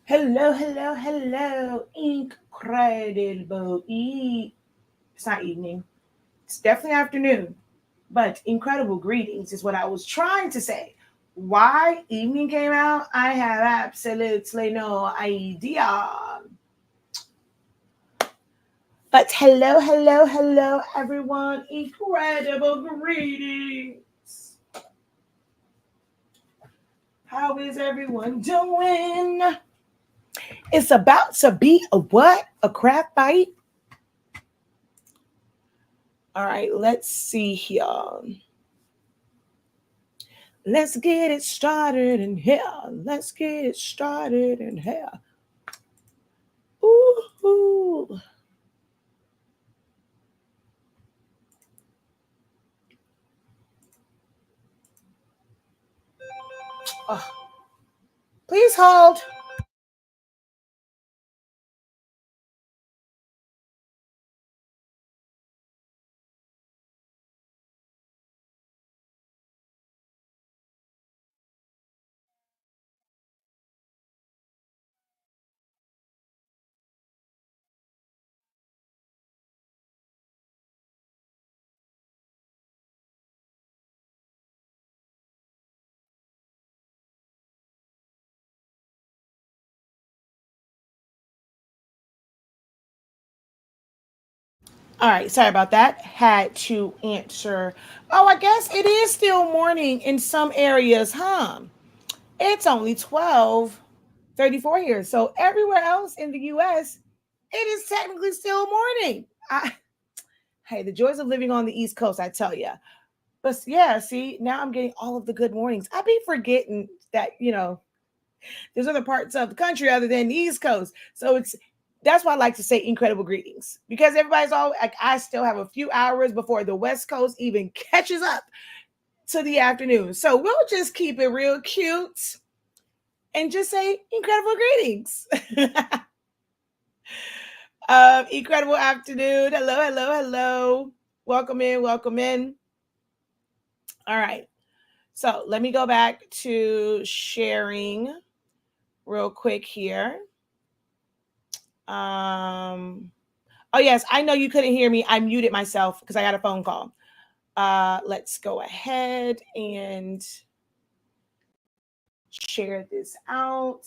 Hello, hello, hello. Incredible. It's not evening. It's definitely afternoon. But incredible greetings is what I was trying to say. Why evening came out, I have absolutely no idea. But hello, hello, hello, everyone. Incredible greetings. How is everyone doing? It's about to be a what? A crap fight? All right, let's see here. Let's get it started in here. Let's get it started in here. Ooh. Oh, please hold. All right, sorry about that. Had to answer. Oh, I guess it is still morning in some areas, huh? It's only 12:34 here. So everywhere else in the US, it is technically still morning. Hey, the joys of living on the East Coast, I tell you. But yeah, see, now I'm getting all of the good mornings. I be forgetting that, there's other parts of the country other than the East Coast. So that's why I like to say incredible greetings because everybody's all like, I still have a few hours before the West Coast even catches up to the afternoon. So we'll just keep it real cute and just say incredible greetings. Incredible afternoon. Hello, hello, hello. Welcome in, welcome in. All right. So let me go back to sharing real quick here. Oh yes, I know you couldn't hear me. I muted myself because I got a phone call. Let's go ahead and share this out.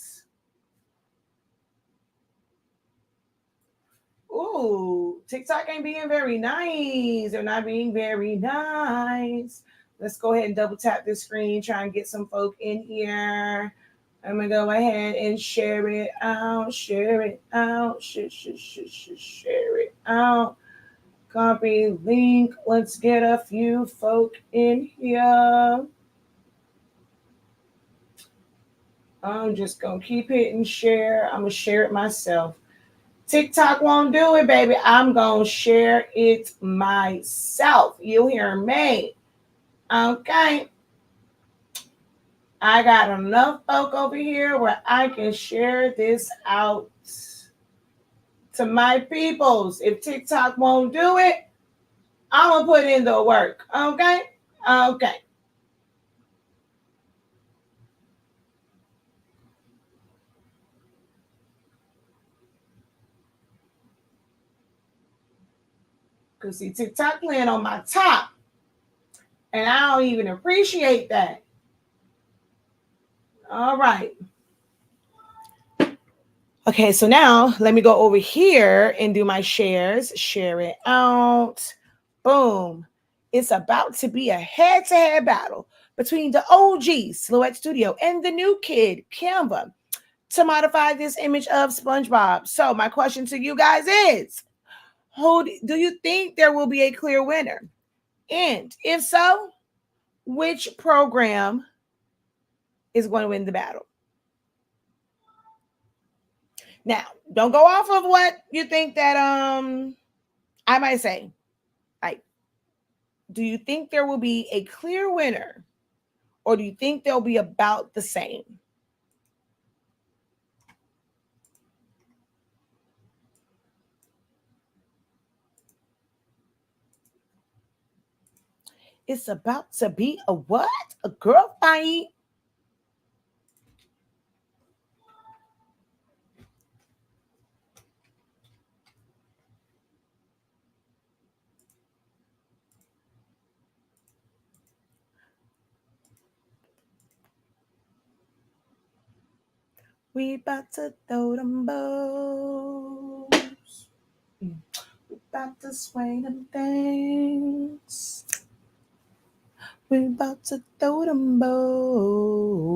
Ooh, TikTok ain't being very nice. They're not being very nice. Let's go ahead and double tap this screen, try and get some folk in here. I'm gonna go ahead and share it out, share it out, share it out. Copy link. Let's get a few folk in here. I'm just gonna keep hitting share. I'm gonna share it myself. TikTok won't do it, baby. I'm gonna share it myself. You hear me? Okay. I got enough folk over here where I can share this out to my peoples. If TikTok won't do it, I'm gonna put in the work. Okay? Okay. Because see, TikTok playing on my top. And I don't even appreciate that. All right. Okay, so now let me go over here and do my shares. Share it out. Boom. It's about to be a head to head battle between the OG Silhouette Studio and the new kid, Canva, to modify this image of SpongeBob. So, my question to you guys is who do you think there will be a clear winner? And if so, which program is going to win the battle? Now, don't go off of what you think that I might say. Like, do you think there will be a clear winner or do you think they'll be about the same? It's about to be a what? A girl fight? We about to throw them bows. We about to swing them things. We about to throw them bows.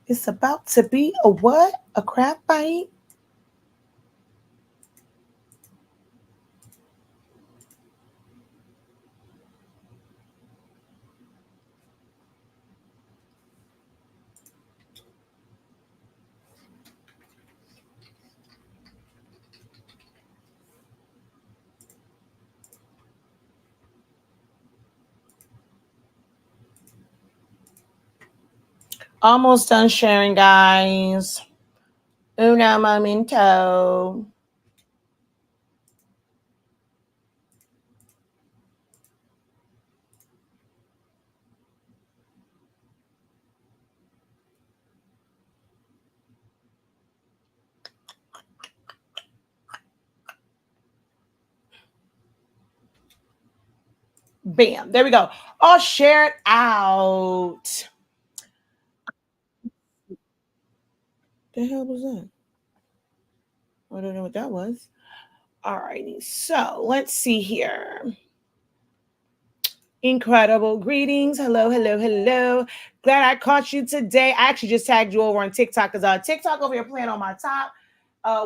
It's about to be a what? A crap fight? Almost done sharing, guys. Una momento. Bam. There we go. All shared out. The hell was that? I don't know what that was. All righty. So let's see here. Incredible greetings. Hello, hello, hello. Glad I caught you today. I actually just tagged you over on TikTok because TikTok over here playing on my top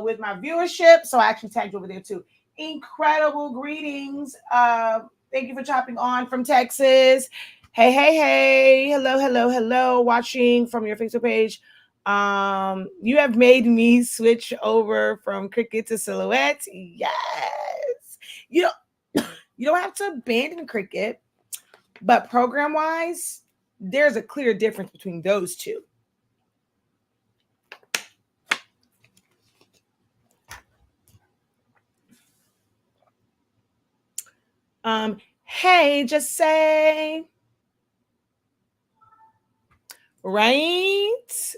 with my viewership. So I actually tagged you over there too. Incredible greetings. Thank you for chopping on from Texas. Hey, hey, hey. Hello, hello, hello. Watching from your Facebook page. You have made me switch over from cricket to silhouette. Yes. You don't you don't have to abandon cricket, but program wise, there's a clear difference between those two. Hey, just say, right?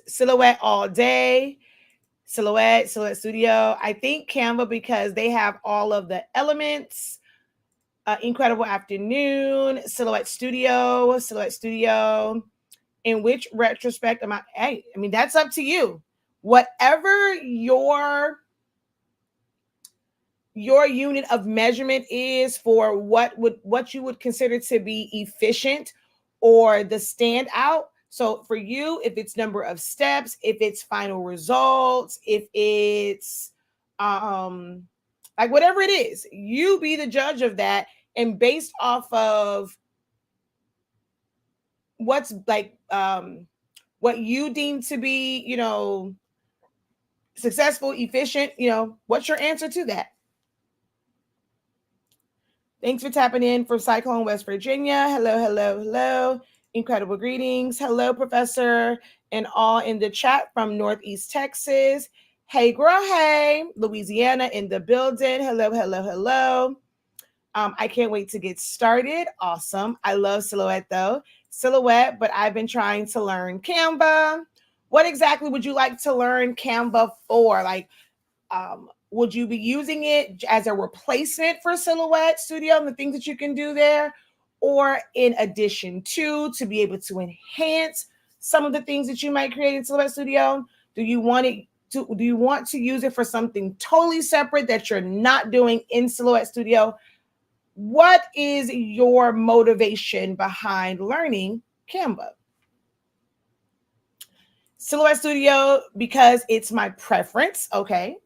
Silhouette all day. Silhouette Studio. I think Canva because they have all of the elements. Incredible afternoon. Silhouette Studio. In which retrospect am I? Hey, I mean, that's up to you. Whatever your unit of measurement is for what you would consider to be efficient or the standout. So for you, if it's number of steps, if it's final results, if it's like whatever it is, you be the judge of that. And based off of what's like what you deem to be, successful, efficient, what's your answer to that? Thanks for tapping in from Cyclone, West Virginia. Hello, hello, hello. Incredible greetings. Hello, Professor, and all in the chat from Northeast Texas. Hey, girl, hey. Louisiana in the building. Hello, hello, hello. I can't wait to get started. Awesome. I love Silhouette, though. Silhouette, but I've been trying to learn Canva. What exactly would you like to learn Canva for? Like, would you be using it as a replacement for Silhouette Studio and the things that you can do there, or in addition to be able to enhance some of the things that you might create in Silhouette Studio? Do you want to use it for something totally separate that you're not doing in Silhouette Studio? What is your motivation behind learning Canva? Silhouette Studio because it's my preference. Okay.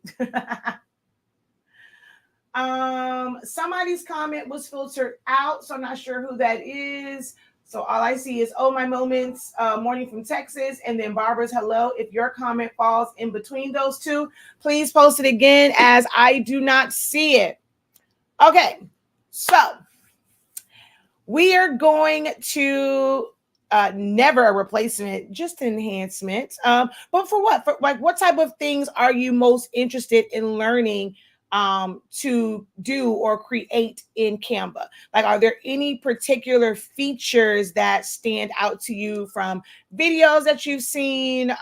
Somebody's comment was filtered out, so I'm not sure who that is. So all I see is my moments, morning from Texas, and then Barbara's hello. If your comment falls in between those two, please post it again as I do not see it. Okay, so we are going to never a replacement, just enhancement. But for what? For like, what type of things are you most interested in learning to do or create in Canva? Like, are there any particular features that stand out to you from videos that you've seen,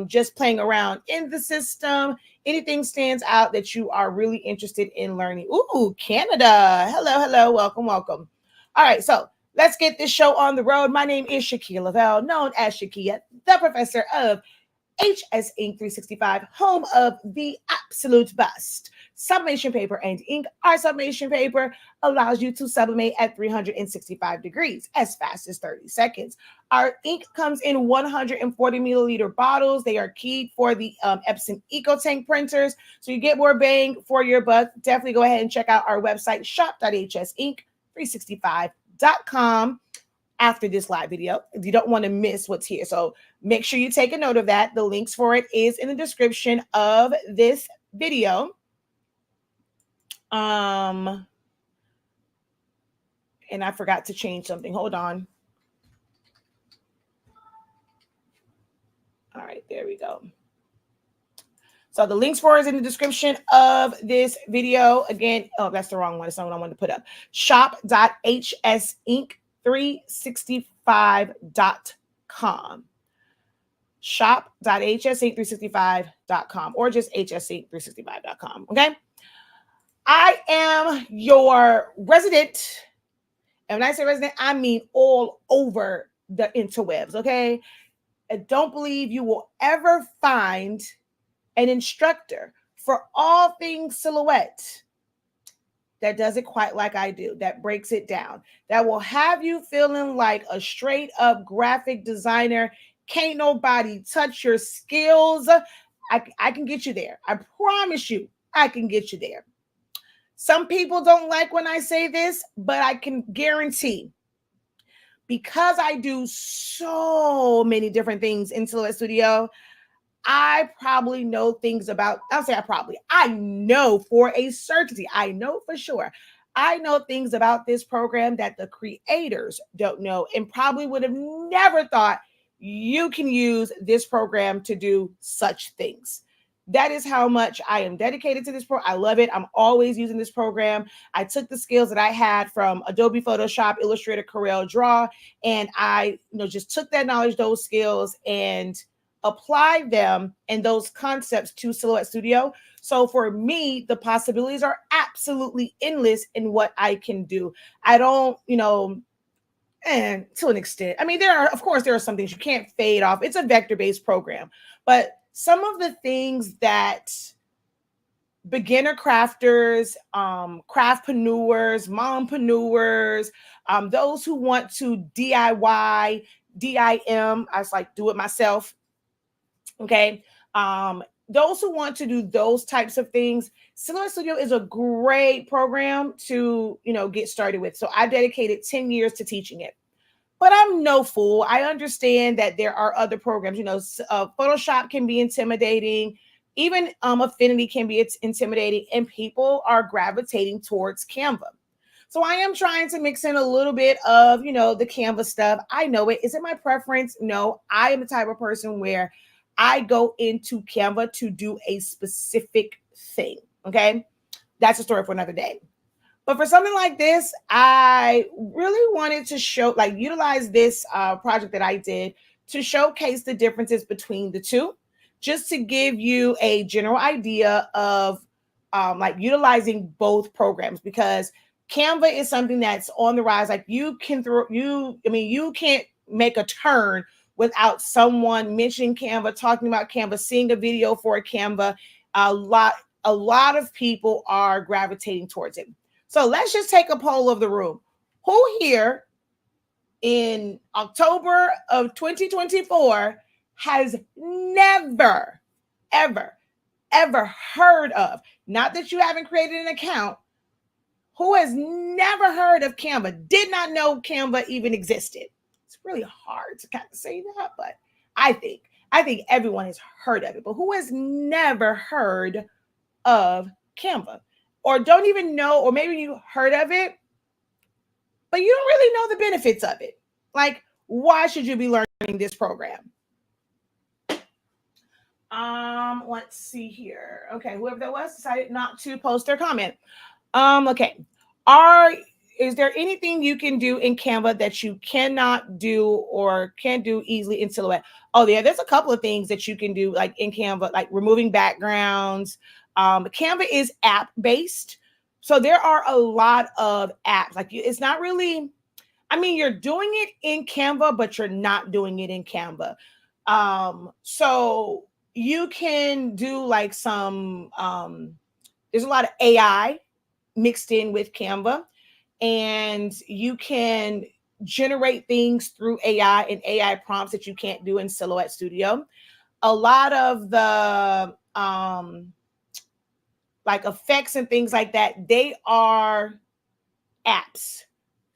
just playing around in the system? Anything stands out that you are really interested in learning? Ooh, Canada. Hello, hello. Welcome, welcome. All right, so Let's get this show on the road. My name is Shakia Lavelle, known as Shakia, the professor of HS Ink 365, home of the absolute best. Sublimation paper and ink. Our sublimation paper allows you to sublimate at 365 degrees as fast as 30 seconds. Our ink comes in 140 milliliter bottles. They are keyed for the Epson EcoTank printers, so you get more bang for your buck. Definitely go ahead and check out our website, shop.hsink365.com after this live video. You don't want to miss what's here. So make sure you take a note of that. The links for it is in the description of this video. And I forgot to change something. Hold on. All right, there we go. So the links for it is in the description of this video. Again, oh, that's the wrong one. It's not what I wanted to put up. Shop.hsink365.com. Shop.hsink365.com or just hsink365.com. Okay. I am your resident. And when I say resident, I mean all over the interwebs. Okay. I don't believe you will ever find an instructor for all things silhouette that does it quite like I do, that breaks it down, that will have you feeling like a straight up graphic designer. Can't nobody touch your skills. I can get you there. I promise you, I can get you there. Some people don't like when I say this, but I can guarantee, because I do so many different things in Silhouette Studio, I probably know things about, I know for a certainty, I know for sure, I know things about this program that the creators don't know and probably would have never thought you can use this program to do such things. That is how much I am dedicated to this program. I love it. I'm always using this program. I took the skills that I had from Adobe Photoshop, Illustrator, Corel Draw, and I just took that knowledge, those skills, and applied them and those concepts to Silhouette Studio. So for me, the possibilities are absolutely endless in what I can do. I don't, and to an extent, I mean, there are some things you can't fade off. It's a vector-based program, but some of the things that beginner crafters, craftpreneurs, mompreneurs, those who want to DIY, DIM, I was like, do it myself. Okay. Those who want to do those types of things, Silhouette Studio is a great program to, get started with. So I dedicated 10 years to teaching it. But I'm no fool. I understand that there are other programs. Photoshop can be intimidating. Even Affinity can be intimidating. And people are gravitating towards Canva. So I am trying to mix in a little bit of, the Canva stuff. I know it. Is it my preference? No. I am the type of person where I go into Canva to do a specific thing. Okay. That's a story for another day. But for something like this, I really wanted to utilize this project that I did to showcase the differences between the two, just to give you a general idea of utilizing both programs, because Canva is something that's on the rise. Like you can't make a turn without someone mentioning Canva, talking about Canva, seeing a video for Canva. A lot of people are gravitating towards it. So let's just take a poll of the room. Who here in October of 2024 has never, ever, ever heard of, not that you haven't created an account, who has never heard of Canva, did not know Canva even existed? It's really hard to kind of say that, but I think everyone has heard of it. But who has never heard of Canva? Or don't even know, or maybe you heard of it, but you don't really know the benefits of it. Like, why should you be learning this program? Let's see here. Okay, whoever that was decided not to post their comment. Okay. Is there anything you can do in Canva that you cannot do or can do easily in Silhouette? Oh, yeah, there's a couple of things that you can do like in Canva, like removing backgrounds. Canva is app-based. So there are a lot of apps. Like it's not really, I mean, you're doing it in Canva, but you're not doing it in Canva. So you can do like some, there's a lot of AI mixed in with Canva, and you can generate things through AI and AI prompts that you can't do in Silhouette Studio. A lot of the like effects and things like that, they are apps.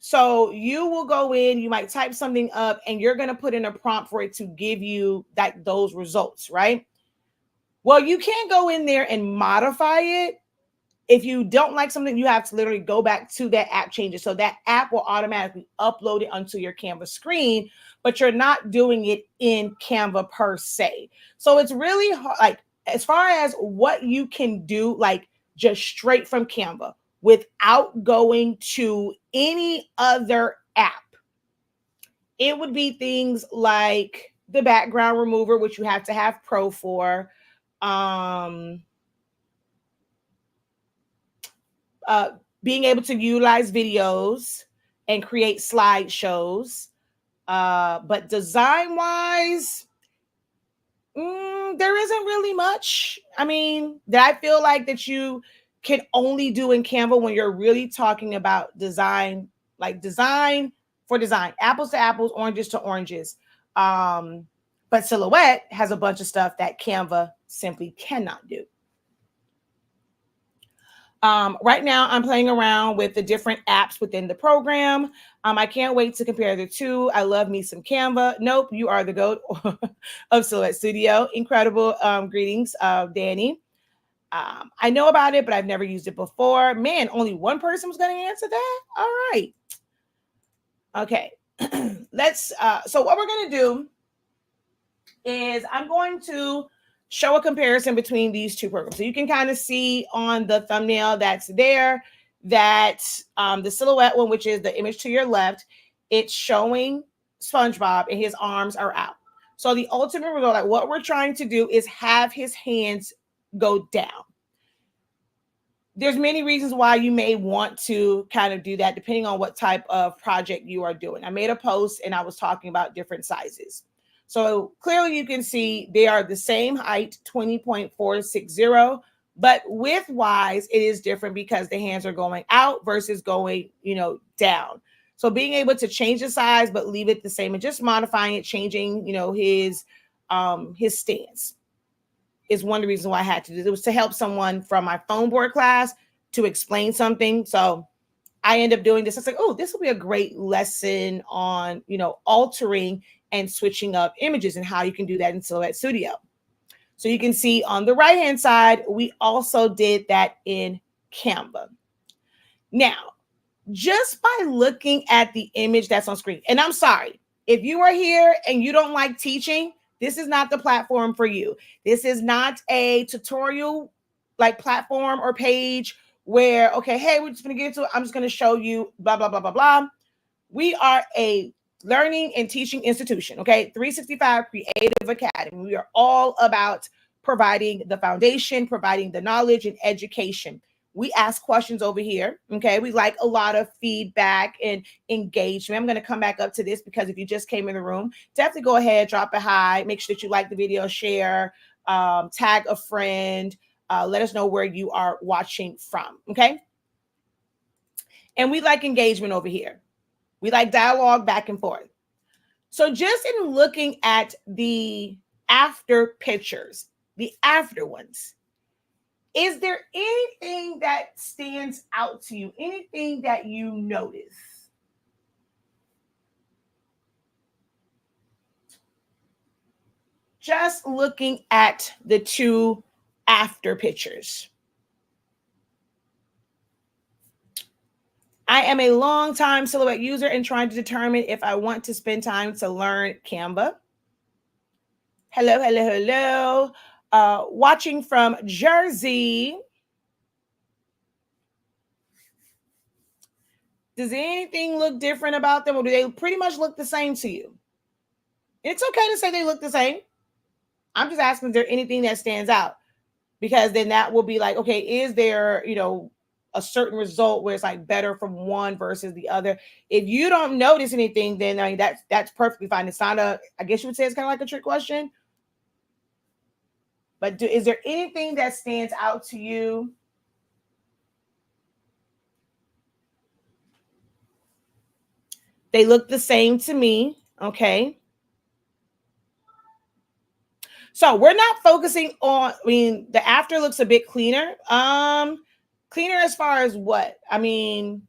So you will go in, you might type something up, and you're going to put in a prompt for it to give you that those results, right? Well, you can't go in there and modify it. If you don't like something, you have to literally go back to that app changes. So that app will automatically upload it onto your Canva screen, but you're not doing it in Canva per se. So it's really hard, like as far as what you can do, like just straight from Canva without going to any other app. It would be things like the background remover, which you have to have Pro for. Um, uh, Being able to utilize videos and create slideshows. But design wise, there isn't really much. I mean, that I feel like that you can only do in Canva when you're really talking about design, like design for design, apples to apples, oranges to oranges. But Silhouette has a bunch of stuff that Canva simply cannot do. Right now, I'm playing around with the different apps within the program. I can't wait to compare the two. I love me some Canva. Nope, you are the GOAT of Silhouette Studio. Incredible. Greetings, Danny. I know about it, but I've never used it before. Man, only one person was going to answer that? All right. Okay. So what we're going to do is I'm going to show a comparison between these two programs. So you can kind of see on the thumbnail that's there that the Silhouette one, which is the image to your left, it's showing SpongeBob and his arms are out. So the ultimate result, like what we're trying to do is have his hands go down. There's many reasons why you may want to kind of do that depending on what type of project you are doing. I made a post and I was talking about different sizes. So clearly you can see they are the same height, 20.460, but width wise, it is different because the hands are going out versus going, down. So being able to change the size, but leave it the same and just modifying it, changing, his stance is one of the reasons why I had to do it. It was to help someone from my phone board class to explain something. So I end up doing this. It's like, oh, this will be a great lesson on, altering and switching up images and how you can do that in Silhouette Studio. So you can see on the right-hand side, we also did that in Canva. Now, just by looking at the image that's on screen, and I'm sorry, if you are here and you don't like teaching, this is not the platform for you. This is not a tutorial like platform or page where, okay, hey, we're just going to get into it. I'm just going to show you blah, blah, blah, blah, blah. We are a learning and teaching institution, okay? 365 Creative Academy. We are all about providing the foundation, providing the knowledge and education. We ask questions over here, okay? We like a lot of feedback and engagement. I'm going to come back up to this because if you just came in the room, definitely go ahead, drop a hi, make sure that you like the video, share, tag a friend, let us know where you are watching from, okay? And we like engagement over here. We like dialogue back and forth. So just in looking at the after pictures, the after ones, is there anything that stands out to you? Anything that you notice? Just looking at the two after pictures. I am a long-time Silhouette user and trying to determine if I want to spend time to learn Canva. Hello, hello, hello. Watching from Jersey. Does anything look different about them, or do they pretty much look the same to you? It's okay to say they look the same. I'm just asking, is there anything that stands out? Because then that will be like, okay, is there, a certain result where it's like better from one versus the other. If you don't notice anything, then I mean, that's perfectly fine. It's not a, I guess you would say it's kind of like a trick question. But is there anything that stands out to you? They look the same to me. Okay. So we're not focusing on, I mean, the after looks a bit cleaner. Cleaner as far as what? I mean,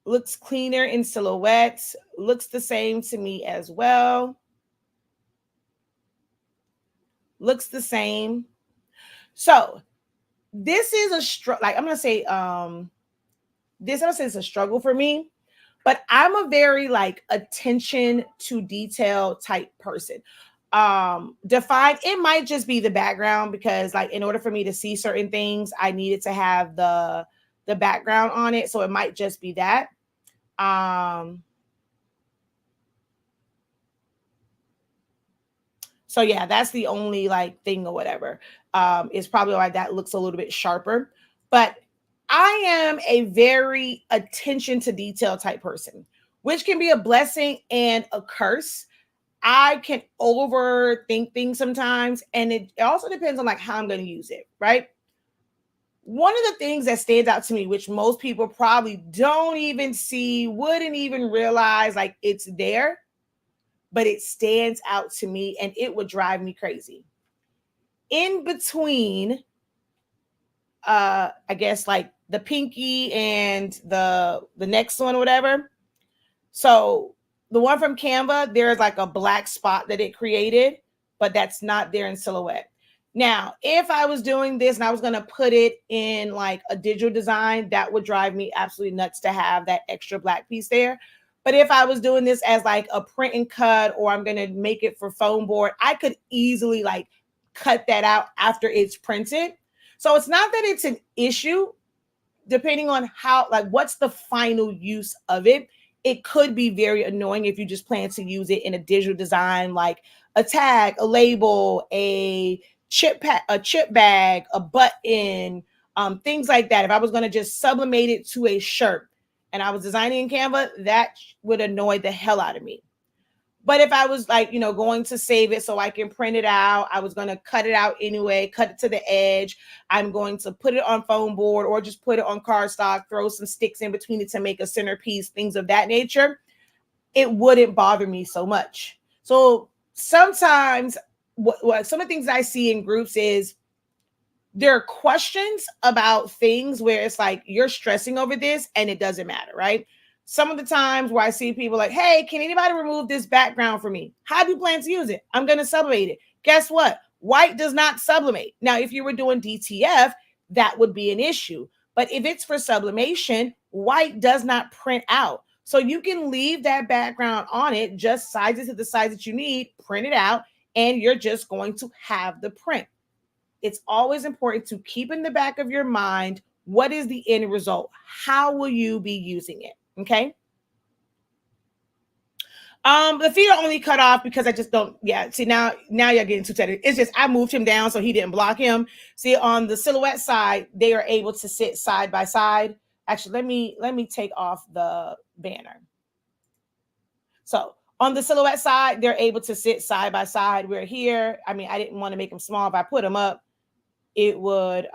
looks cleaner in silhouettes, looks the same to me as well. Looks the same. So this is a like I'm gonna say this, I'm gonna say it's a struggle for me, but I'm a very like attention to detail type person. Defined, it might just be the background, because like in order for me to see certain things, I needed to have the background on it. So it might just be that. So yeah, that's the only like thing or whatever. Is probably why that looks a little bit sharper. But I am a very attention to detail type person, which can be a blessing and a curse. I can overthink things sometimes, and it also depends on like how I'm going to use it, right? One of the things that stands out to me, which most people probably don't even see, wouldn't even realize like it's there, but it stands out to me and it would drive me crazy. In between, I guess like the pinky and the next one or whatever. So the one from Canva, there's like a black spot that it created, but that's not there in silhouette. Now, if I was doing this and I was going to put it in like a digital design, that would drive me absolutely nuts to have that extra black piece there. But if I was doing this as like a print and cut, or I'm going to make it for foam board, I could easily like cut that out after it's printed. So it's not that it's an issue, depending on how, like, what's the final use of it. It could be very annoying if you just plan to use it in a digital design, like a tag, a label, a chip bag, a button, things like that. If I was going to just sublimate it to a shirt and I was designing in Canva, that would annoy the hell out of me. But if I was like, going to save it so I can print it out, I was going to cut it out anyway, cut it to the edge. I'm going to put it on foam board or just put it on cardstock, throw some sticks in between it to make a centerpiece, things of that nature. It wouldn't bother me so much. So sometimes what some of the things I see in groups is there are questions about things where it's like you're stressing over this and it doesn't matter, right? Some of the times where I see people like, hey, can anybody remove this background for me? How do you plan to use it? I'm going to sublimate it. Guess what? White does not sublimate. Now, if you were doing DTF, that would be an issue. But if it's for sublimation, white does not print out. So you can leave that background on it, just size it to the size that you need, print it out, and you're just going to have the print. It's always important to keep in the back of your mind, what is the end result? How will you be using it? Okay. The feet are only cut off because I just don't. Yeah. See, now you're getting too technical. It's just I moved him down so he didn't block him. See, on the silhouette side, they are able to sit side by side. Actually, let me take off the banner. So on the silhouette side, they're able to sit side by side. We're here. I mean, I didn't want to make them small. If I put them up, it would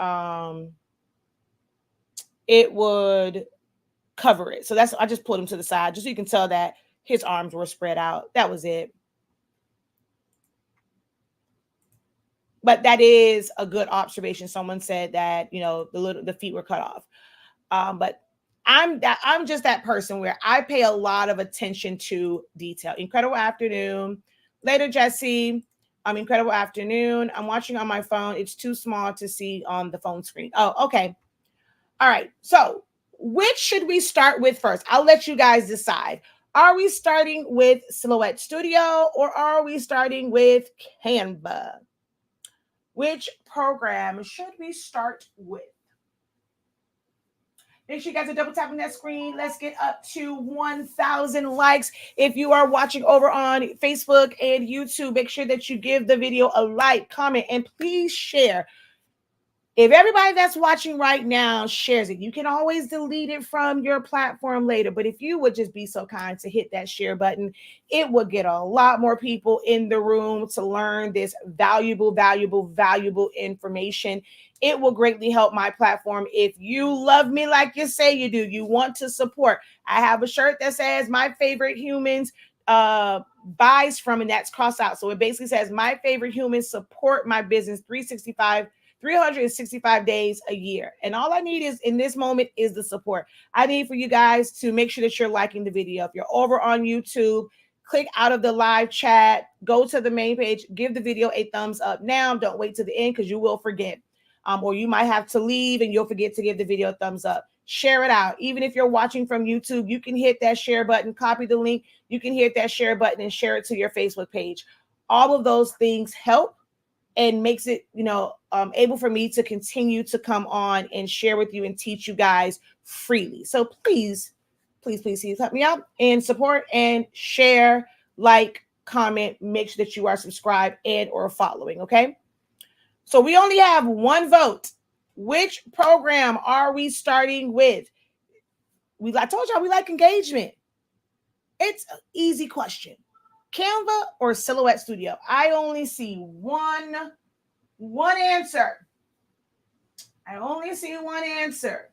cover it. So I just pulled him to the side just so you can tell that his arms were spread out. That was it. But that is a good observation. Someone said that, the feet were cut off. But I'm just that person where I pay a lot of attention to detail. Incredible afternoon. Later, Jesse. Incredible afternoon. I'm watching on my phone. It's too small to see on the phone screen. Oh, okay. All right. So which should we start with first? I'll let you guys decide. Are we starting with Silhouette Studio or are we starting with Canva? Which program should we start with? Make sure you guys are double tapping that screen. Let's get up to 1,000 likes. If you are watching over on Facebook and YouTube, make sure that you give the video a like, comment, and please share. If everybody that's watching right now shares it, you can always delete it from your platform later. But if you would just be so kind to hit that share button, it would get a lot more people in the room to learn this valuable information. It will greatly help my platform. If you love me like you say you do, you want to support. I have a shirt that says my favorite humans buys from, and that's crossed out. So it basically says my favorite humans support my business 365 days a year. And all I need is in this moment is the support. I need for you guys to make sure that you're liking the video. If you're over on YouTube, click out of the live chat, go to the main page, give the video a thumbs up now. Don't wait to the end because you will forget. Or you might have to leave and you'll forget to give the video a thumbs up. Share it out. Even if you're watching from YouTube, you can hit that share button, copy the link. You can hit that share button and share it to your Facebook page. All of those things help and makes it, able for me to continue to come on and share with you and teach you guys freely. So please help me out and support and share, like, comment, make sure that you are subscribed and or following. Okay. So we only have one vote. Which program are we starting with? I told y'all we like engagement. It's an easy question. Canva or Silhouette Studio? I only see one answer. I only see one answer.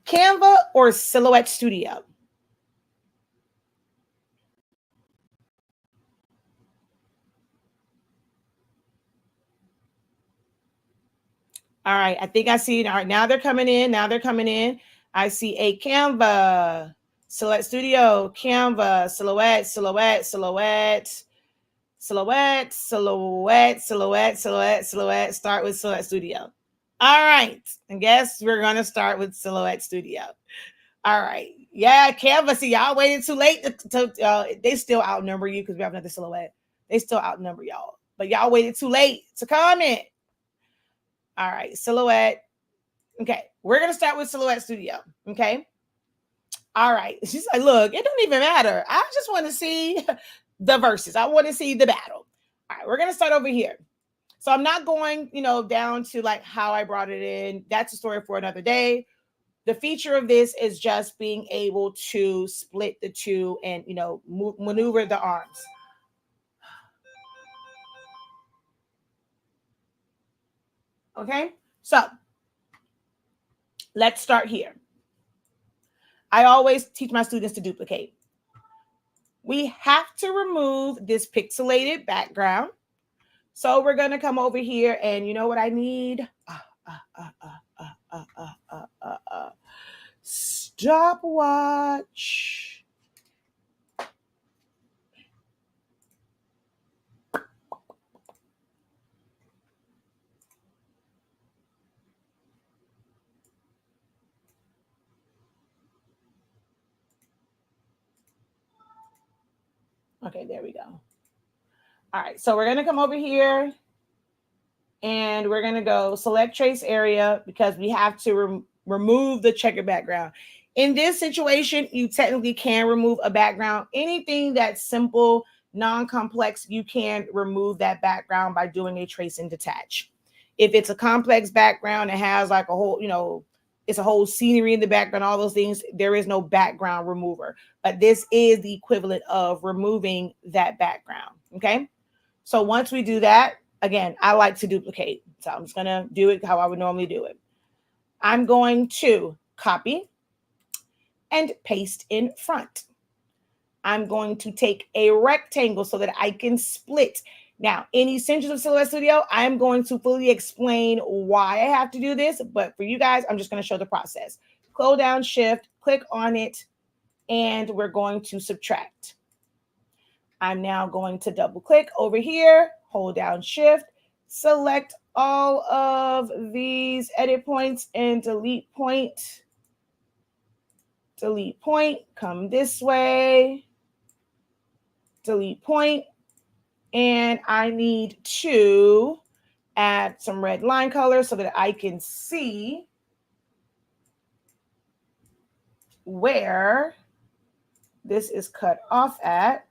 Canva or Silhouette Studio? All right, I think I see it. All right, now they're coming in. I see a Canva, Silhouette Studio, Canva, Silhouette. Start with Silhouette Studio. All right, I guess we're going to start with Silhouette Studio. All right. Yeah, Canva. See, y'all waited too late they still outnumber you because we have another Silhouette. They still outnumber y'all. But y'all waited too late to comment. All right, Silhouette. Okay, we're going to start with Silhouette Studio. Okay. All right. She's like, look, it don't even matter. I just want to see the verses. I want to see the battle. All right, we're going to start over here. So I'm not going, down to like how I brought it in. That's a story for another day. The feature of this is just being able to split the two and, maneuver the arms. Okay, so let's start here. I always teach my students to duplicate. We have to remove this pixelated background. So we're going to come over here and you know what I need? Stopwatch. Okay, there we go. All right, so we're going to come over here and we're going to go select trace area because we have to remove the checker background. In this situation, you technically can remove a background. Anything that's simple, non-complex, you can remove that background by doing a trace and detach. If it's a complex background, it has like a whole, it's a whole scenery in the background, all those things, there is no background remover. But this is the equivalent of removing that background, okay? So once we do that, again, I like to duplicate. So I'm just going to do it how I would normally do it. I'm going to copy and paste in front. I'm going to take a rectangle so that I can split. Now, in Essentials of Silhouette Studio, I'm going to fully explain why I have to do this. But for you guys, I'm just going to show the process. Hold down Shift, click on it, and we're going to subtract. I'm now going to double click over here, hold down Shift, select all of these edit points and delete point. Delete point, come this way, delete point, and I need to add some red line color so that I can see where this is cut off at.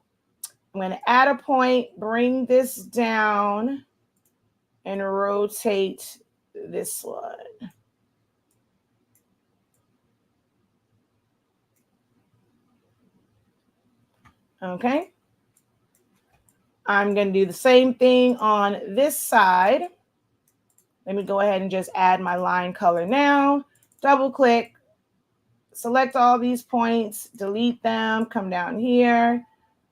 I'm going to add a point, bring this down, and rotate this one. Okay. I'm going to do the same thing on this side. Let me go ahead and just add my line color now. Double click, select all these points, delete them, come down here,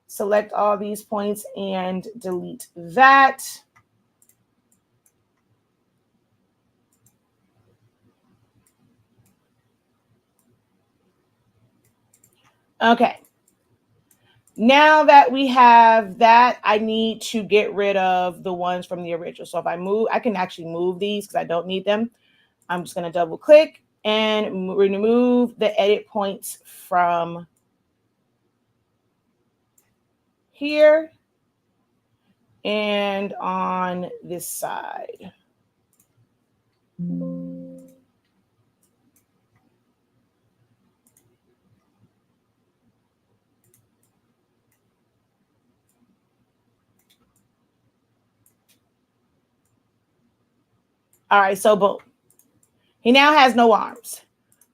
select all these points and delete that. Okay. Now that we have that, I need to get rid of the ones from the original. So if I move, I can actually move these because I don't need them. I'm just going to double click and remove the edit points from here and on this side. All right, so boom. He now has no arms.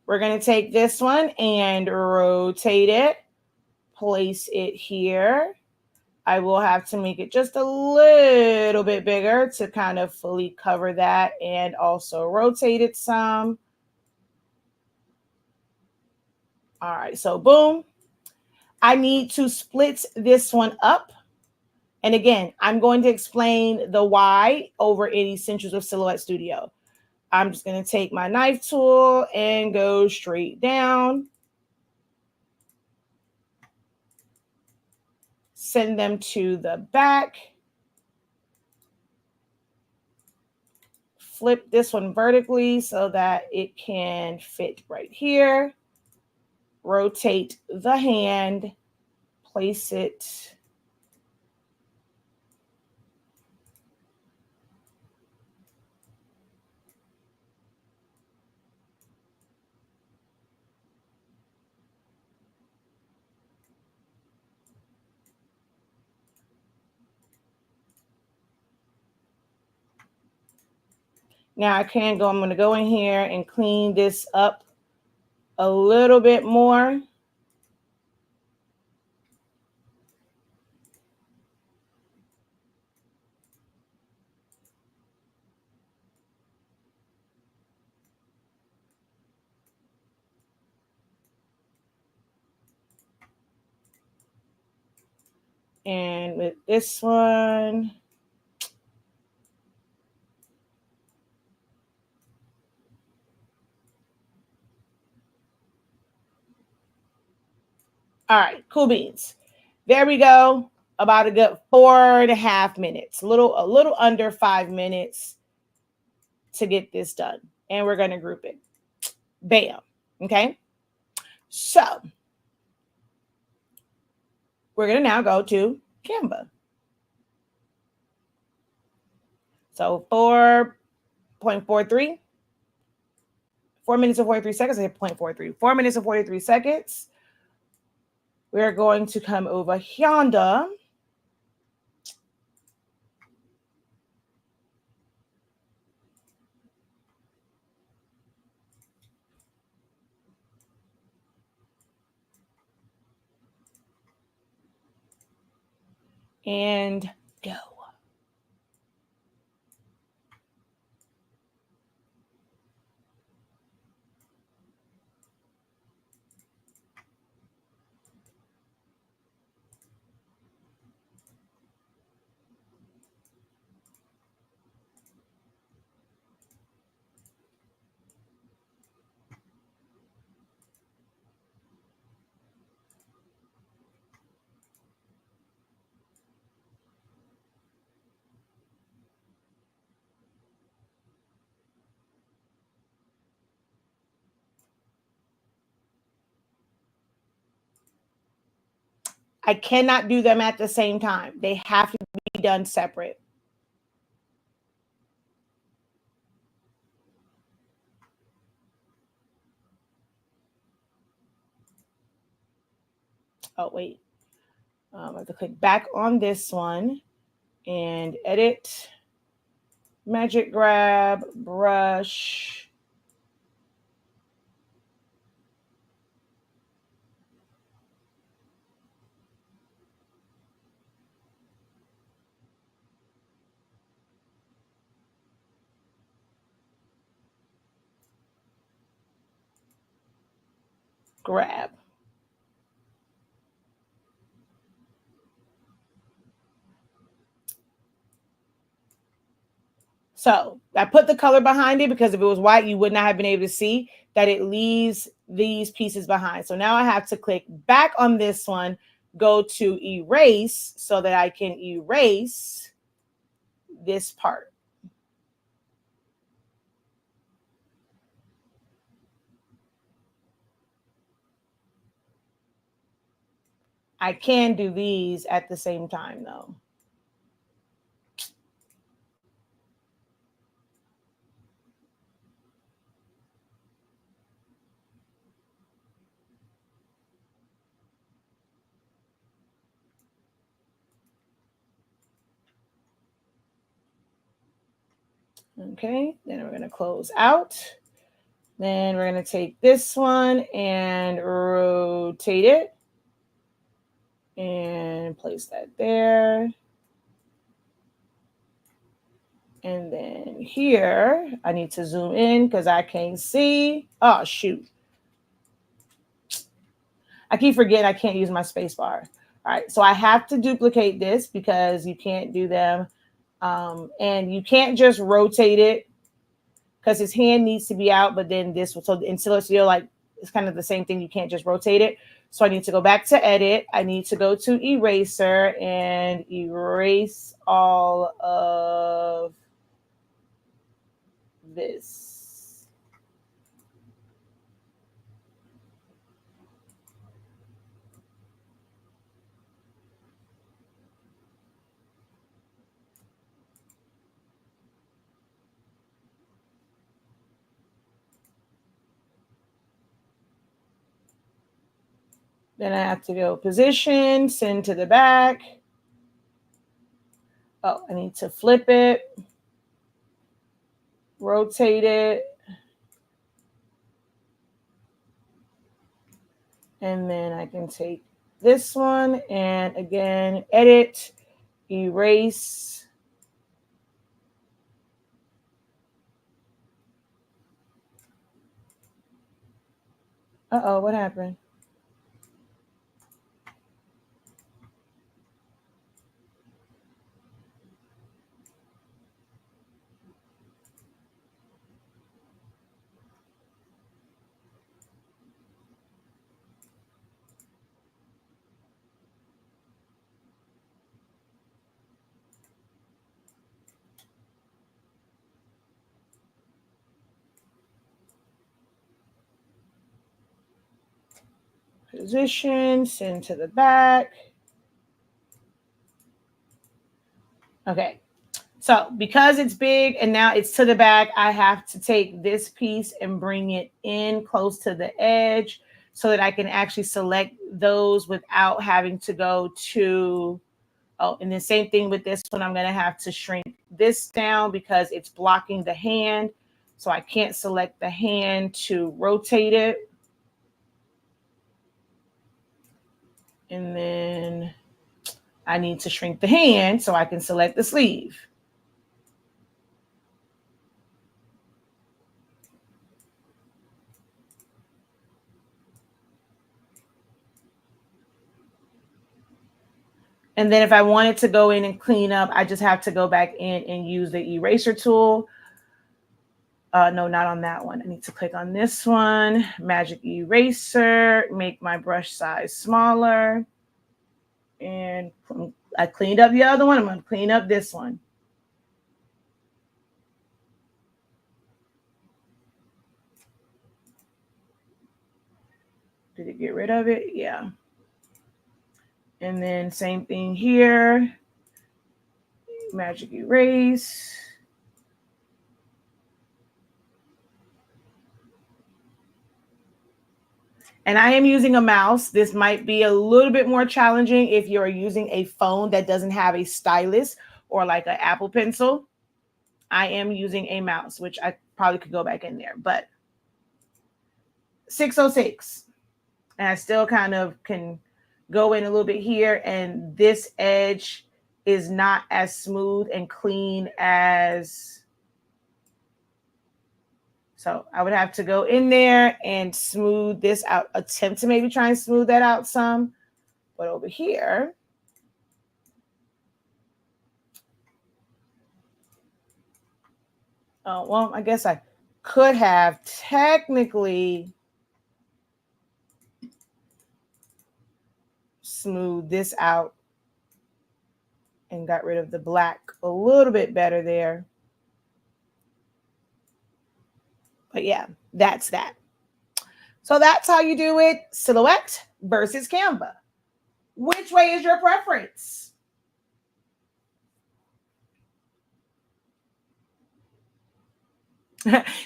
We're going to take this one and rotate it, place it here. I will have to make it just a little bit bigger to kind of fully cover that and also rotate it some. All right, so boom. I need to split this one up. And again, I'm going to explain the why over in Essentials of Silhouette Studio. I'm just going to take my knife tool and go straight down. Send them to the back. Flip this one vertically so that it can fit right here. Rotate the hand, place it. Now I'm going to go in here and clean this up a little bit more. And with this one, all right, cool beans. There we go. About a good 4.5 minutes, a little under 5 minutes to get this done. And we're going to group it. Bam. Okay. So we're going to now go to Canva. So 4.43. 4 minutes and 43 seconds. I hit 0.43. 4 minutes and 43 seconds. We're going to come over yonder. And go. I cannot do them at the same time. They have to be done separate. Oh, wait. I have to click back on this one and edit. Magic grab, brush. Grab. So I put the color behind it because if it was white, you would not have been able to see that it leaves these pieces behind. So now I have to click back on this one, go to erase so that I can erase this part. I can do these at the same time though. Okay, then we're going to close out. Then we're going to take this one and rotate it and place that there. And then here, I need to zoom in because I can't see. Oh, shoot. I keep forgetting I can't use my space bar. All right, so I have to duplicate this because you can't do them. And you can't just rotate it because his hand needs to be out, but then this, so until it's still like, it's kind of the same thing. You can't just rotate it. So I need to go back to edit. I need to go to eraser and erase all of this. Then I have to go position, send to the back. Oh, I need to flip it, rotate it. And then I can take this one and again, edit, erase. Uh-oh, what happened? Position, send to the back. Okay, so because it's big and now it's to the back, I have to take this piece and bring it in close to the edge so that I can actually select those without having to go to, oh, and the same thing with this one. I'm gonna have to shrink this down because it's blocking the hand. So I can't select the hand to rotate it. And then I need to shrink the hand so I can select the sleeve. And then if I wanted to go in and clean up, I just have to go back in and use the eraser tool. No, not on that one. I need to click on this one, magic eraser, make my brush size smaller. And I cleaned up the other one. I'm going to clean up this one. Did it get rid of it? Yeah. And then same thing here. Magic erase. And I am using a mouse. This might be a little bit more challenging if you're using a phone that doesn't have a stylus or like an Apple Pencil. I am using a mouse, which I probably could go back in there, but 606. And I still kind of can go in a little bit here, and this edge is not as smooth and clean as, so I would have to go in there and smooth this out, attempt to maybe try and smooth that out some. But over here, oh, well, I guess I could have technically smoothed this out and got rid of the black a little bit better there. But yeah, that's that. So that's how you do it, Silhouette versus Canva. Which way is your preference?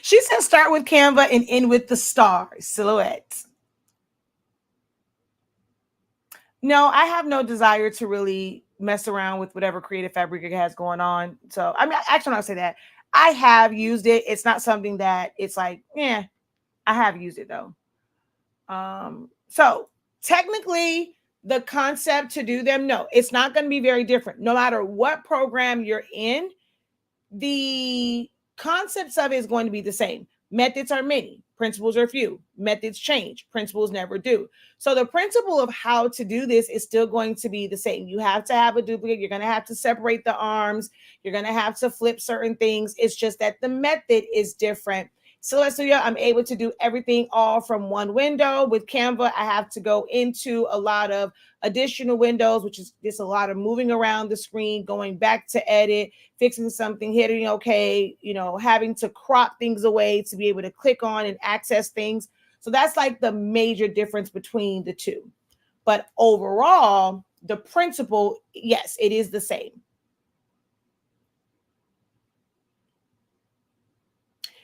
She said start with Canva and end with the star, Silhouette. No, I have no desire to really mess around with whatever creative fabric it has going on. So, I mean, actually, when I say that, I have used it. It's not something that it's like, yeah, I have used it though. So technically, the concept to do them, no, it's not going to be very different. No matter what program you're in, the concepts of it is going to be the same. Methods are many, principles are few. Methods change, principles never do. So the principle of how to do this is still going to be the same. You have to have a duplicate. You're going to have to separate the arms. You're going to have to flip certain things. It's just that the method is different. Silhouette Studio, I'm able to do everything all from one window. With Canva, I have to go into a lot of additional windows, which is just a lot of moving around the screen, going back to edit, fixing something, hitting okay, having to crop things away to be able to click on and access things. So that's like the major difference between the two. But overall, the principle, yes, it is the same.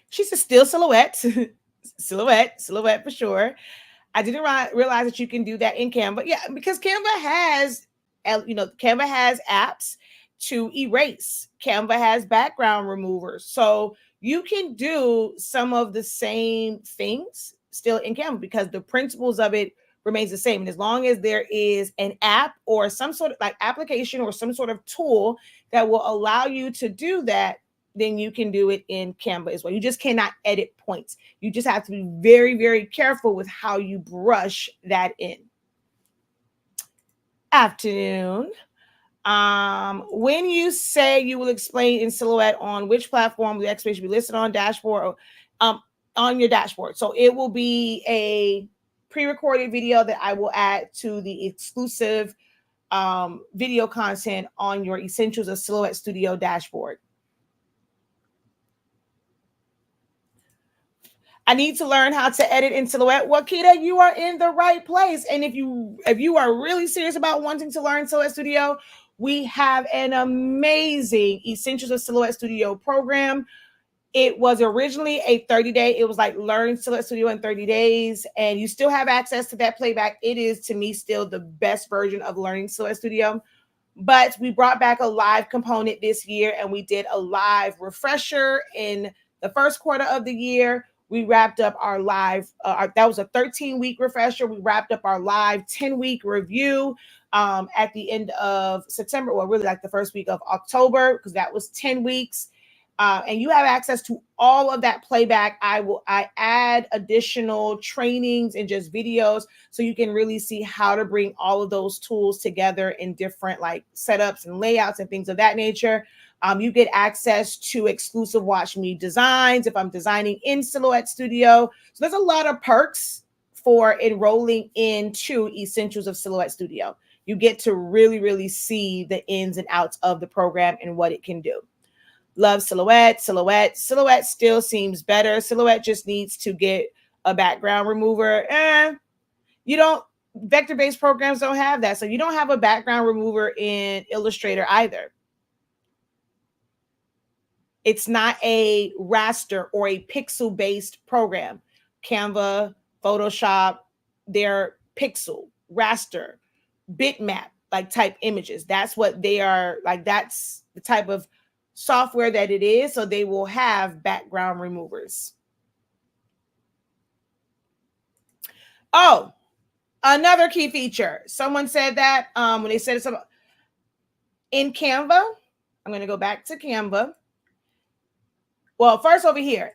She says still Silhouette, silhouette for sure. I didn't realize that you can do that in Canva. Yeah, because Canva has, Canva has apps to erase. Canva has background removers. So you can do some of the same things still in Canva because the principles of it remains the same. And as long as there is an app or some sort of like application or some sort of tool that will allow you to do that, then you can do it in Canva as well. You just cannot edit points. You just have to be very, very careful with how you brush that in. Afternoon. When you say you will explain in Silhouette on which platform the expert should be listed on dashboard, or, on your dashboard. So it will be a pre-recorded video that I will add to the exclusive video content on your Essentials of Silhouette Studio dashboard. I need to learn how to edit in Silhouette. Well, Kita, you are in the right place. And if you are really serious about wanting to learn Silhouette Studio, we have an amazing Essentials of Silhouette Studio program. It was originally a 30-day. It was like learn Silhouette Studio in 30 days. And you still have access to that playback. It is, to me, still the best version of learning Silhouette Studio. But we brought back a live component this year, and we did a live refresher in the first quarter of the year. We wrapped up our live, that was a 13-week refresher. We wrapped up our live 10-week review at the end of September, or really like the first week of October, because that was 10 weeks. And you have access to all of that playback. I add additional trainings and just videos so you can really see how to bring all of those tools together in different like setups and layouts and things of that nature. You get access to exclusive Watch Me designs if I'm designing in Silhouette Studio. So there's a lot of perks for enrolling into Essentials of Silhouette Studio. You get to really, really see the ins and outs of the program and what it can do. Love Silhouette. Silhouette still seems better. Silhouette just needs to get a background remover. Vector-based programs don't have that. So you don't have a background remover in Illustrator either. It's not a raster or a pixel-based program. Canva, Photoshop, they're pixel, raster, bitmap, like type images. That's what they are, like that's the type of software that it is, so they will have background removers. Oh, another key feature. Someone said that when they said something in Canva. I'm going to go back to Canva. Well, first over here,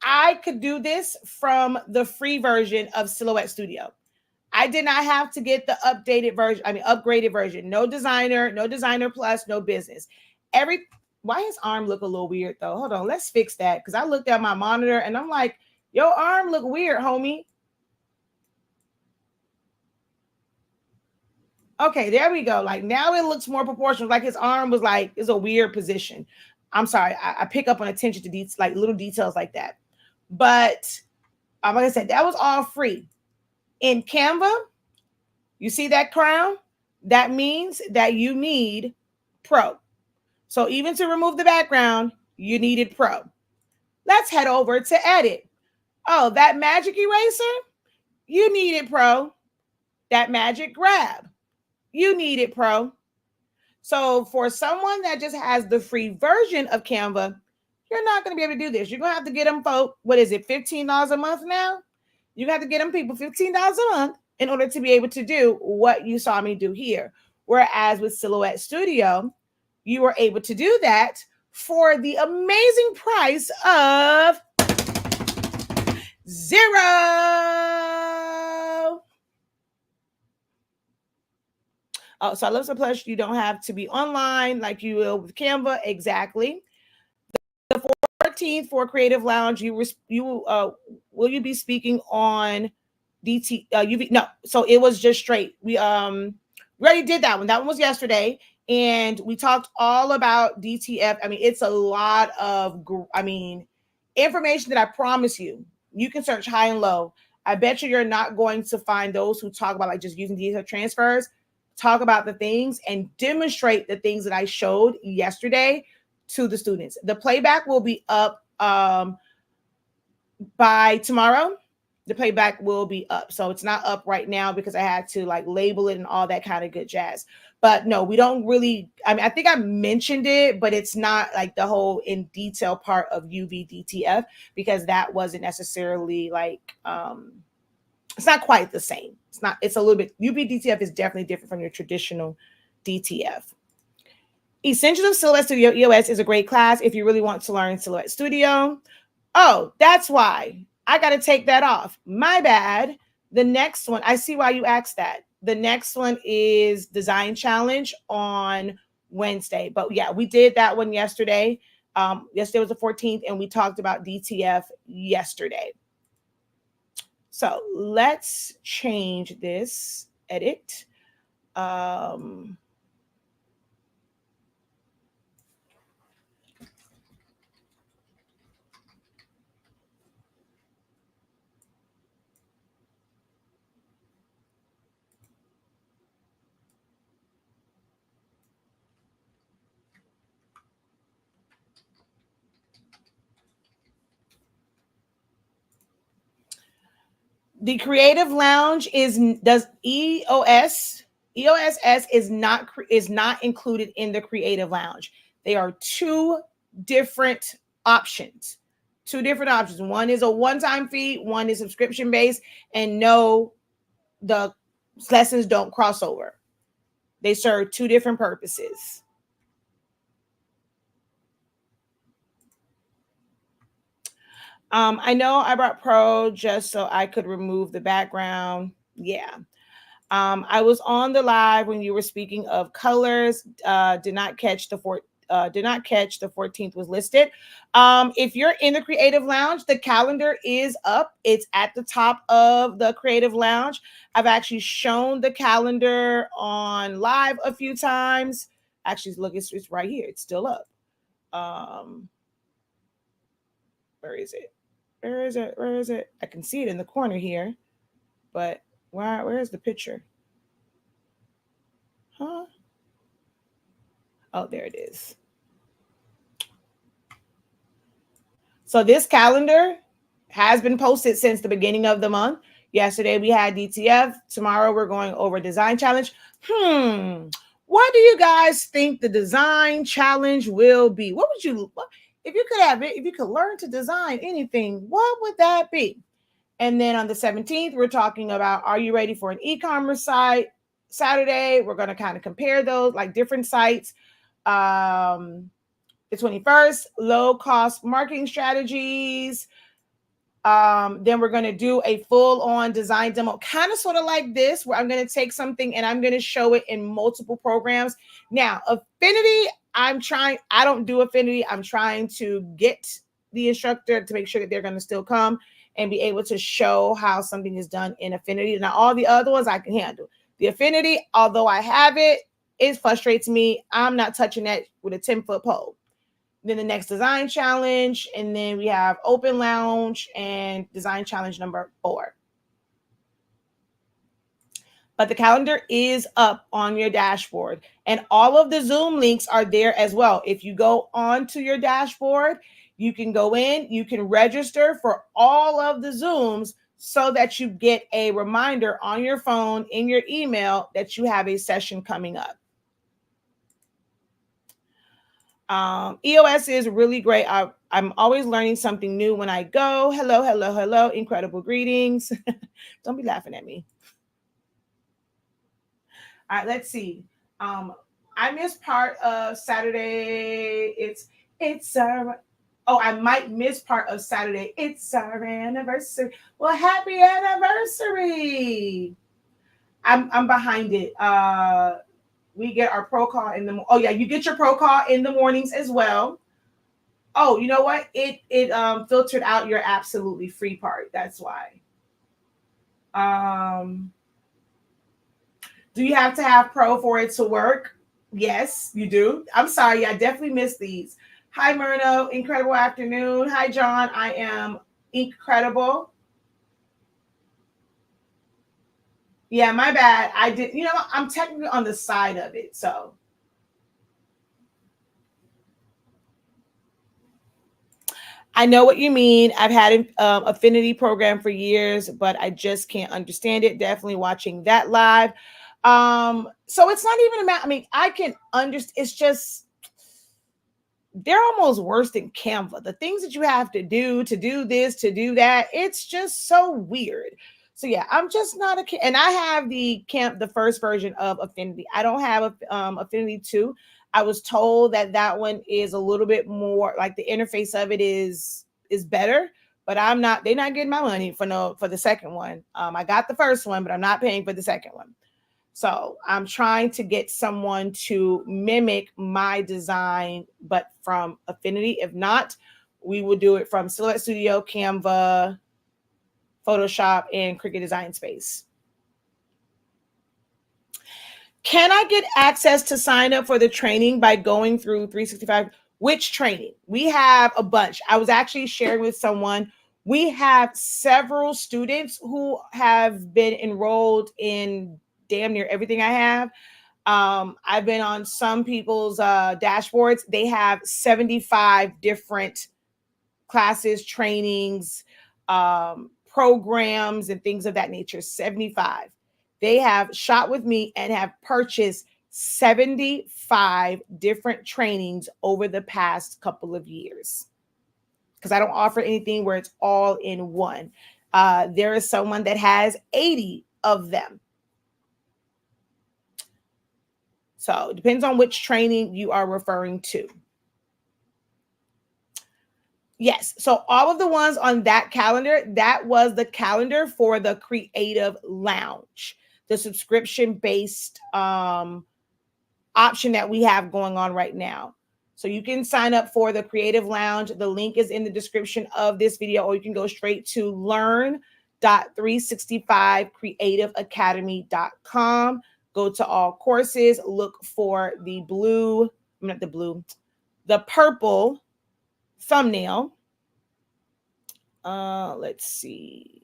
I could do this from the free version of Silhouette Studio. I did not have to get the upgraded version. No designer plus, no business. Why his arm look a little weird though? Hold on, let's fix that. Because I looked at my monitor and I'm like, your arm look weird, homie. Okay, there we go. Like now it looks more proportional. Like his arm was like, it's a weird position. I'm sorry. I pick up on attention to like little details like that. But like I said, that was all free. In Canva, you see that crown? That means that you need Pro. So even to remove the background, you needed Pro. Let's head over to Edit. Oh, that magic eraser? You needed Pro. That magic grab? You needed Pro. So for someone that just has the free version of Canva, you're not going to be able to do this. You're going to have to get them folk, what is it, $15 a month now? You have to get them people $15 a month in order to be able to do what you saw me do here. Whereas with Silhouette Studio, you were able to do that for the amazing price of $0. Oh, so I love so plush. You don't have to be online like you will with Canva. Exactly. The 14th for Creative Lounge, will you be speaking on DT? No. So it was just straight. We already did that one. That one was yesterday, and we talked all about DTF. I mean, it's a lot of information that I promise you can search high and low. I bet you're not going to find those who talk about like just using DTF transfers. Talk about the things and demonstrate the things that I showed yesterday to the students. The playback will be up by tomorrow. The playback will be up. So it's not up right now because I had to like label it and all that kind of good jazz. But no, we don't really, I think I mentioned it, but it's not like the whole in detail part of UVDTF because that wasn't necessarily like, it's not quite the same. It's a little bit, UVDTF is definitely different from your traditional DTF. Essentials of Silhouette Studio EOS is a great class if you really want to learn Silhouette Studio. Oh, that's why. I got to take that off. My bad. The next one, I see why you asked that. The next one is Design Challenge on Wednesday. But yeah, we did that one yesterday. Yesterday was the 14th, and we talked about DTF yesterday. So let's change this edit. The Creative Lounge EOSS is not included in the Creative Lounge. They are two different options. One is a one-time fee, one is subscription based, and no, the lessons don't cross over. They serve two different purposes. I know I brought Pro just so I could remove the background. Yeah. I was on the live when you were speaking of colors. Did not catch the 14th was listed. If you're in the Creative Lounge, the calendar is up. It's at the top of the Creative Lounge. I've actually shown the calendar on live a few times. Actually, look, it's right here. It's still up. Where is it? Where is it? I can see it in the corner here, but where is the picture? Huh? Oh, there it is. So this calendar has been posted since the beginning of the month. Yesterday we had DTF. Tomorrow we're going over Design Challenge. What do you guys think the design challenge will be? What would you, if you could have it, if you could learn to design anything, what would that be? And then on the 17th, we're talking about, are you ready for an e-commerce site? Saturday, we're going to kind of compare those, like different sites. The 21st, low cost marketing strategies. Then we're going to do a full-on design demo, kind of sort of like this, where I'm going to take something and I'm going to show it in multiple programs. Now, Affinity, I don't do Affinity. I'm trying to get the instructor to make sure that they're going to still come and be able to show how something is done in Affinity. Now, all the other ones I can handle. The Affinity, although I have it, it frustrates me. I'm not touching that with a 10-foot pole. Then the next design challenge, and then we have open lounge and design challenge number 4. But the calendar is up on your dashboard, and all of the Zoom links are there as well. If you go onto your dashboard, you can go in, you can register for all of the Zooms so that you get a reminder on your phone, in your email, that you have a session coming up. EOS is really great. I'm always learning something new when I go. Hello, hello, hello. Incredible greetings. Don't be laughing at me. All right, let's see. I missed part of Saturday. I might miss part of Saturday. It's our anniversary. Well, happy anniversary. I'm behind it. We get our pro call in the you get your pro call in the mornings as well. Oh, you know what? It filtered out your absolutely free part. That's why. Do you have to have pro for it to work? Yes, you do. I'm sorry, I definitely missed these. Hi, Myrno. Incredible afternoon. Hi, John. I am incredible. Yeah, my bad. I did. I'm technically on the side of it, so. I know what you mean. I've had an affinity program for years, but I just can't understand it. Definitely watching that live. So it's not even a matter. I mean, I can understand. It's just they're almost worse than Canva. The things that you have to do this, to do that, it's just so weird. So yeah, I'm just not a, and I have the first version of Affinity. I don't have Affinity 2. I was told that one is a little bit more like the interface of it is better, but I'm not. They're not getting my money for the second one. I got the first one, but I'm not paying for the second one. So I'm trying to get someone to mimic my design, but from Affinity. If not, we will do it from Silhouette Studio, Canva, Photoshop, and Cricut Design Space. Can I get access to sign up for the training by going through 365? Which training? We have a bunch. I was actually sharing with someone. We have several students who have been enrolled in damn near everything I have. I've been on some people's dashboards. They have 75 different classes, trainings, programs, and things of that nature. 75. They have shot with me and have purchased 75 different trainings over the past couple of years. Because I don't offer anything where it's all in one. There is someone that has 80 of them. So it depends on which training you are referring to. Yes. So all of the ones on that calendar, that was the calendar for the Creative Lounge, the subscription-based option that we have going on right now. So you can sign up for the Creative Lounge. The link is in the description of this video, or you can go straight to learn.365creativeacademy.com. Go to all courses, look for the purple thumbnail. Let's see.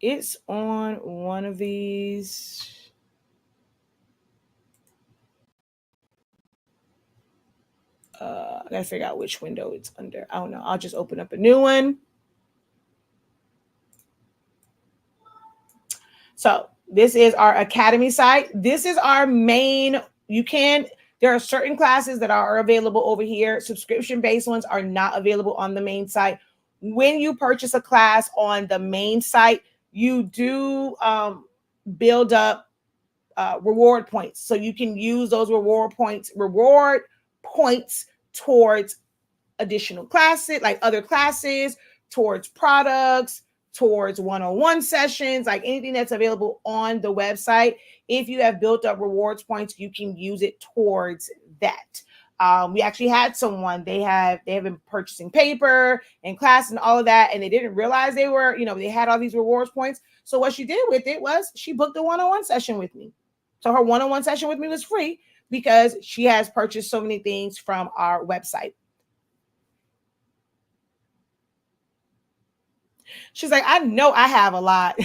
It's on one of these. I gotta figure out which window it's under. I don't know. I'll just open up a new one. So this is our Academy site. This is our main. You can, there are certain classes that are available over here. Subscription based ones are not available on the main site. When you purchase a class on the main site, you do build up reward points. So you can use those reward points towards additional classes, like other classes, towards products, towards one-on-one sessions, like anything that's available on the website. If you have built up rewards points, you can use it towards that. We actually had someone, they have been purchasing paper and class and all of that, and they didn't realize they were, they had all these rewards points. So what she did with it was she booked a one-on-one session with me. So her one-on-one session with me was free because she has purchased so many things from our website. She's like, I know I have a lot.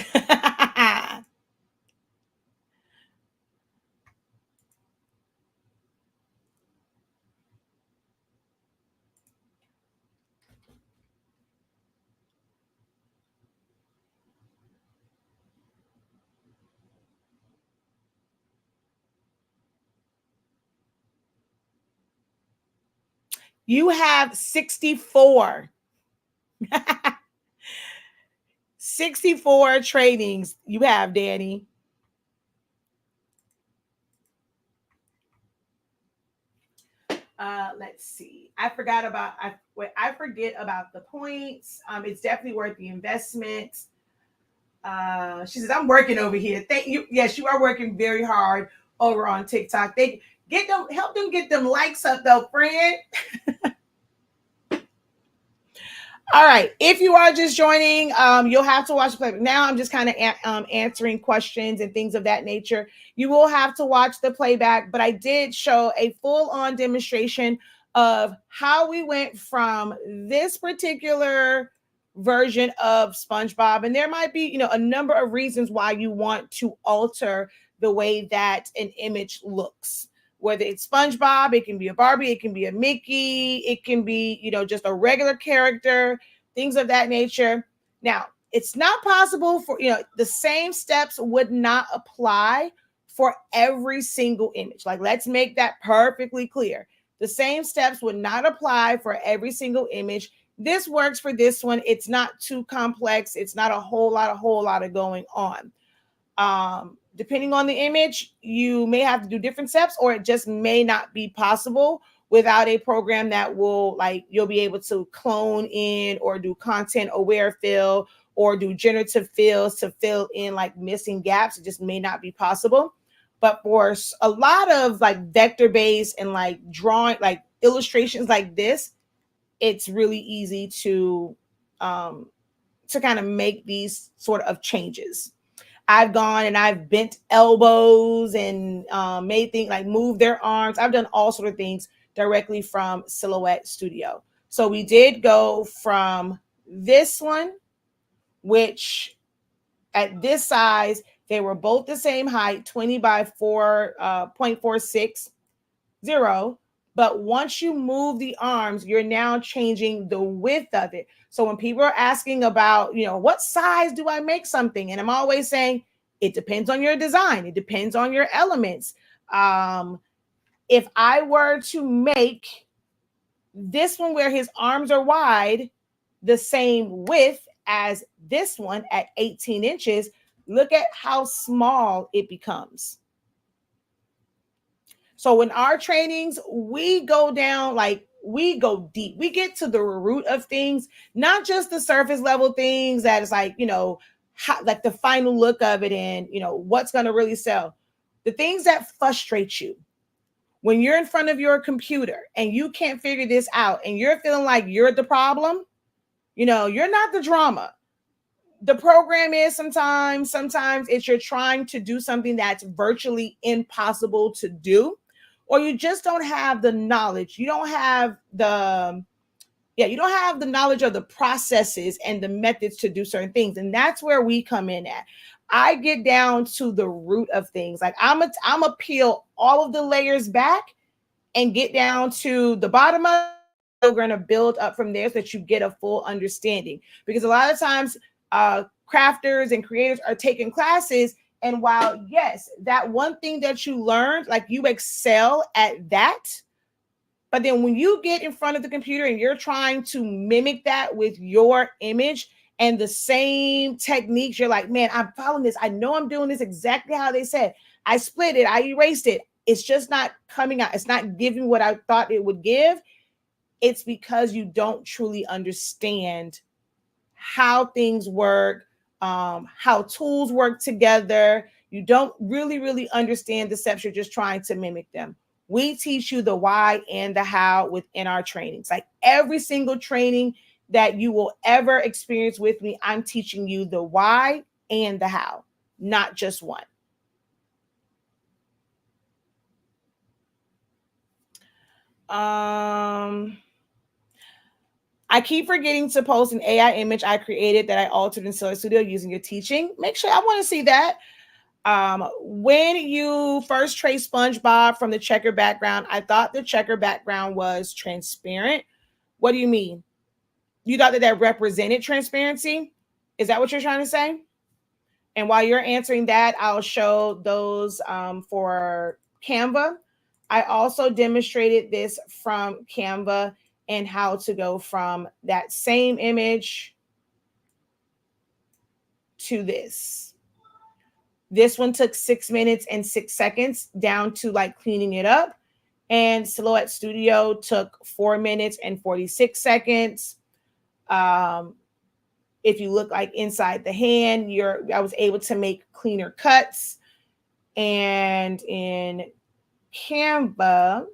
You have 64. 64 trainings you have, Danny. Let's see. I forget about the points. It's definitely worth the investment. She says, I'm working over here. Thank you. Yes, you are working very hard over on TikTok. They help them get them likes up though, friend. All right. If you are just joining, you'll have to watch the playback. Now I'm just kind of answering questions and things of that nature. You will have to watch the playback, but I did show a full-on demonstration of how we went from this particular version of SpongeBob. And there might be, a number of reasons why you want to alter the way that an image looks. Whether it's SpongeBob, it can be a Barbie, it can be a Mickey, it can be, just a regular character, things of that nature. Now, it's not possible for, the same steps would not apply for every single image. Like, let's make that perfectly clear. The same steps would not apply for every single image. This works for this one. It's not too complex. It's not a whole lot of going on. Depending on the image, you may have to do different steps, or it just may not be possible without a program that will, like, you'll be able to clone in or do content aware fill or do generative fills to fill in like missing gaps. It just may not be possible. But for a lot of like vector based and like drawing, like illustrations like this, it's really easy to kind of make these sort of changes. I've gone and I've bent elbows and made things like move their arms. I've done all sort of things directly from Silhouette Studio. So we did go from this one, which at this size, they were both the same height, 20 by 4.460. But once you move the arms, you're now changing the width of it. So when people are asking about, what size do I make something? And I'm always saying, it depends on your design. It depends on your elements. If I were to make this one where his arms are wide, the same width as this one at 18 inches, look at how small it becomes. So in our trainings, we go down, like we go deep. We get to the root of things, not just the surface level things that is like, like the final look of it and, what's going to really sell. The things that frustrate you when you're in front of your computer and you can't figure this out and you're feeling like you're the problem, you're not the drama. The program is sometimes it's you're trying to do something that's virtually impossible to do, or you just don't have the knowledge. You don't have the knowledge of the processes and the methods to do certain things. And that's where we come in at. I get down to the root of things. Like I'm a peel all of the layers back and get down to the bottom of it. We're going to build up from there so that you get a full understanding. Because a lot of times crafters and creators are taking classes And while, yes, that one thing that you learned, like you excel at that, but then when you get in front of the computer and you're trying to mimic that with your image and the same techniques, you're like, man, I'm following this. I know I'm doing this exactly how they said. I split it, I erased it. It's just not coming out. It's not giving what I thought it would give. It's because you don't truly understand how things work, how tools work together. You don't really understand the steps. You're just trying to mimic them. We teach you the why and the how within our trainings. Like every single training that you will ever experience with me, I'm teaching you the why and the how, not just one. I keep forgetting to post an AI image I created that I altered in Silhouette Studio using your teaching. Make sure I want to see that. When you first traced SpongeBob from the checker background, I thought the checker background was transparent. What do you mean? You thought that that represented transparency? Is that what you're trying to say? And while you're answering that, I'll show those for Canva. I also demonstrated this from Canva and how to go from that same image to this. This one took 6 minutes and 6 seconds down to like cleaning it up. And Silhouette Studio took 4 minutes and 46 seconds. If you look like inside the hand, I was able to make cleaner cuts. And in Canva,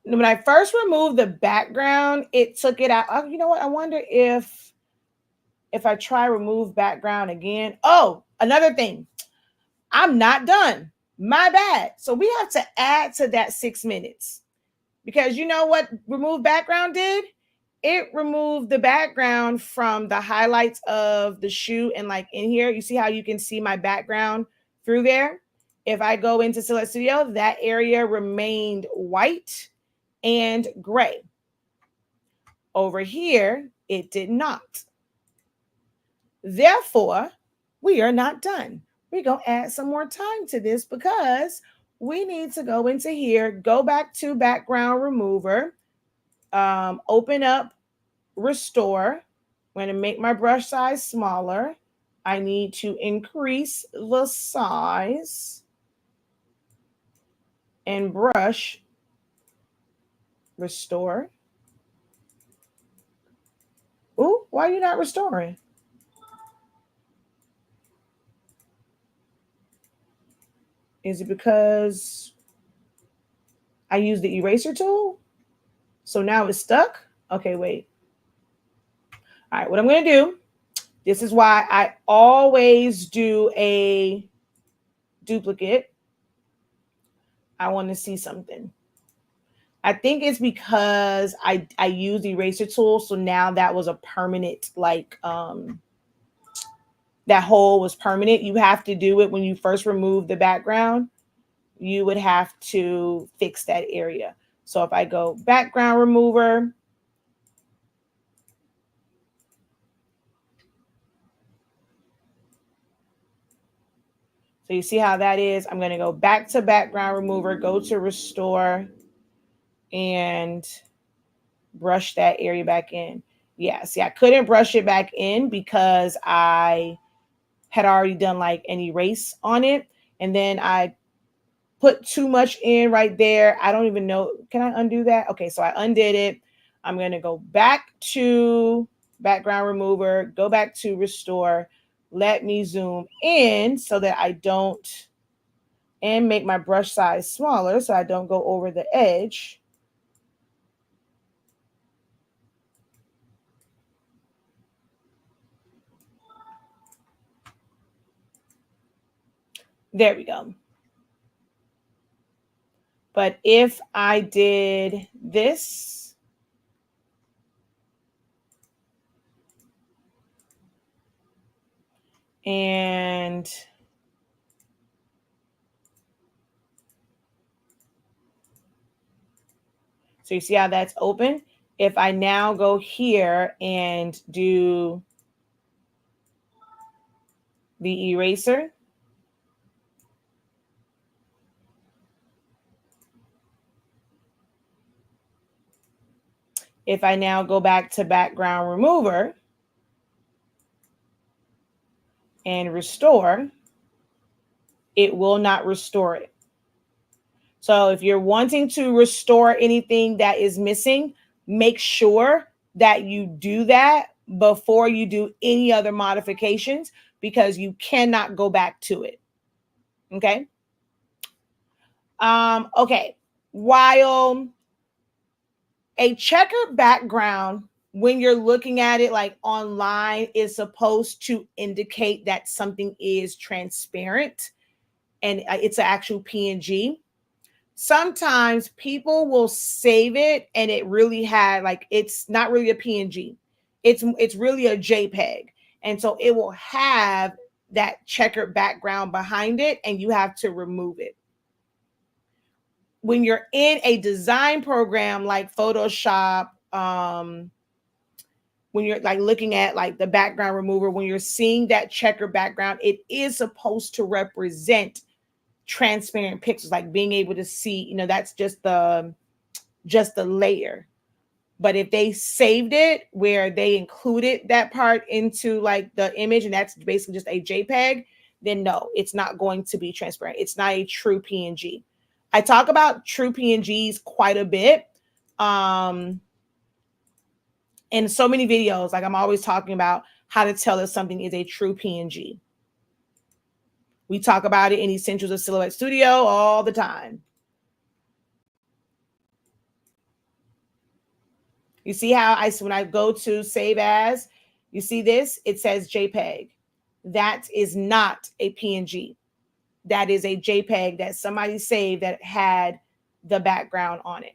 when I first removed the background, it took it out. Oh, you know what? I wonder if I try remove background again. Oh, another thing. I'm not done. My bad. So we have to add to that 6 minutes. Because you know what remove background did? It removed the background from the highlights of the shoe. And like in here, you see how you can see my background through there? If I go into Silhouette Studio, that area remained white and gray. Over here, it did not. Therefore, we are not done. We're going to add some more time to this because we need to go into here, go back to background remover, open up restore. I'm going to make my brush size smaller. I need to increase the size and brush restore. Ooh, why are you not restoring? Is it because I used the eraser tool? So now it's stuck? Okay, wait. All right, what I'm going to do, this is why I always do a duplicate. I want to see something. I think it's because I use the eraser tool. So now that was a permanent, like that hole was permanent. You have to do it when you first remove the background. You would have to fix that area. So if I go background remover, so you see how that is. I'm going to go back to background remover, go to restore, and brush that area back in. Yeah, see, I couldn't brush it back in because I had already done like an erase on it. And then I put too much in right there. I don't even know. Can I undo that? Okay, so I undid it. I'm going to go back to background remover, go back to restore. Let me zoom in so that I don't, and make my brush size smaller so I don't go over the edge. There we go. But if I did this, and so you see how that's open? If I now go here and do the eraser. If I now go back to background remover and restore, it will not restore it. So if you're wanting to restore anything that is missing, make sure that you do that before you do any other modifications, because you cannot go back to it. Okay. Okay. While a checkered background, when you're looking at it like online, is supposed to indicate that something is transparent and it's an actual PNG. Sometimes people will save it and it really had like, it's not really a PNG. It's really a JPEG. And so it will have that checkered background behind it and you have to remove it. When you're in a design program like Photoshop, when you're like looking at like the background remover, when you're seeing that checkered background, it is supposed to represent transparent pixels, like being able to see, that's just the layer. But if they saved it where they included that part into like the image and that's basically just a JPEG, then no, it's not going to be transparent. It's not a true PNG. I talk about true PNGs quite a bit in so many videos. Like I'm always talking about how to tell if something is a true PNG. We talk about it in Essentials of Silhouette Studio all the time. You see how when I go to save as, you see this, it says JPEG. That is not a PNG. That is a JPEG that somebody saved that had the background on it.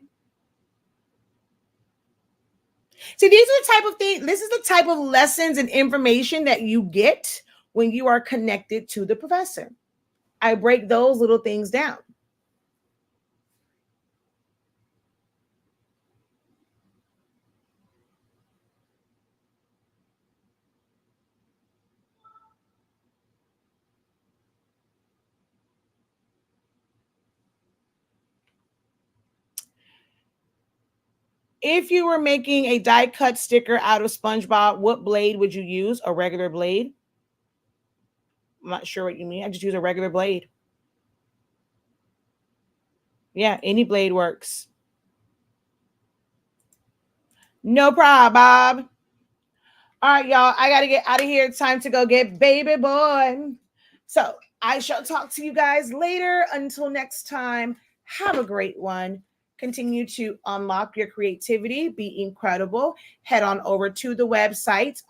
See, these are the type of things, this is the type of lessons and information that you get when you are connected to the professor. I break those little things down. If you were making a die cut sticker out of SpongeBob, what blade would you use? A regular blade? I'm not sure what you mean. I just use a regular blade. Yeah, any blade works. No problem, Bob. All right, y'all. I got to get out of here. It's time to go get baby boy. So I shall talk to you guys later. Until next time, have a great one. Continue to unlock your creativity. Be incredible. Head on over to the website.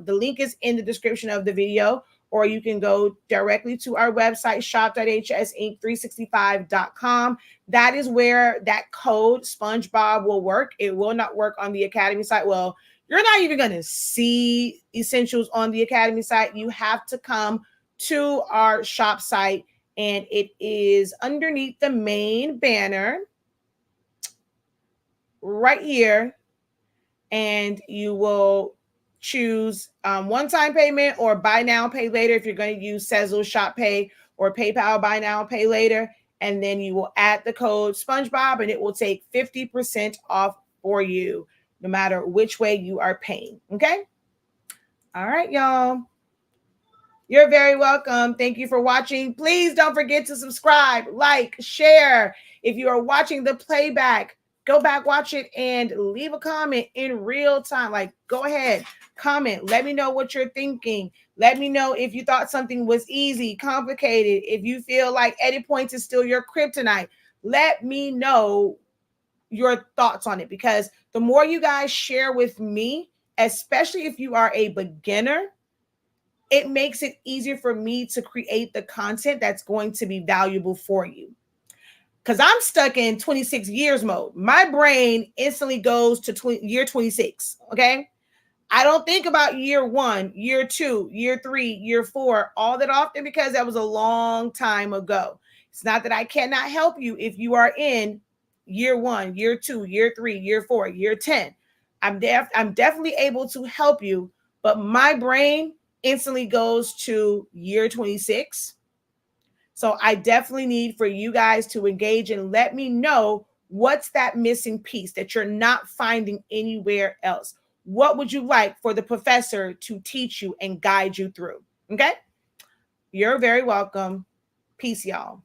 The link is in the description of the video, or you can go directly to our website, shop.hsinc365.com. That is where that code SpongeBob will work. It will not work on the Academy site. Well, you're not even going to see Essentials on the Academy site. You have to come to our shop site, and it is underneath the main banner right here, and you will choose one-time payment or buy now, pay later if you're going to use Sezzle, Shop Pay, or PayPal, buy now, pay later. And then you will add the code SpongeBob, and it will take 50% off for you, no matter which way you are paying. Okay? All right, y'all. You're very welcome. Thank you for watching. Please don't forget to subscribe, like, share. If you are watching the playback, go back, watch it, and leave a comment in real time. Like, go ahead, comment. Let me know what you're thinking. Let me know if you thought something was easy, complicated. If you feel like edit points is still your kryptonite, let me know your thoughts on it, because the more you guys share with me, especially if you are a beginner, it makes it easier for me to create the content that's going to be valuable for you. Because I'm stuck in 26 years mode. My brain instantly goes to year 26. Okay. I don't think about year 1, year 2, year 3, year 4 all that often, because that was a long time ago. It's not that I cannot help you if you are in year 1, year 2, year 3, year 4, year 10. I'm definitely able to help you, but my brain instantly goes to year 26. So I definitely need for you guys to engage and let me know what's that missing piece that you're not finding anywhere else. What would you like for the professor to teach you and guide you through? Okay. You're very welcome. Peace, y'all.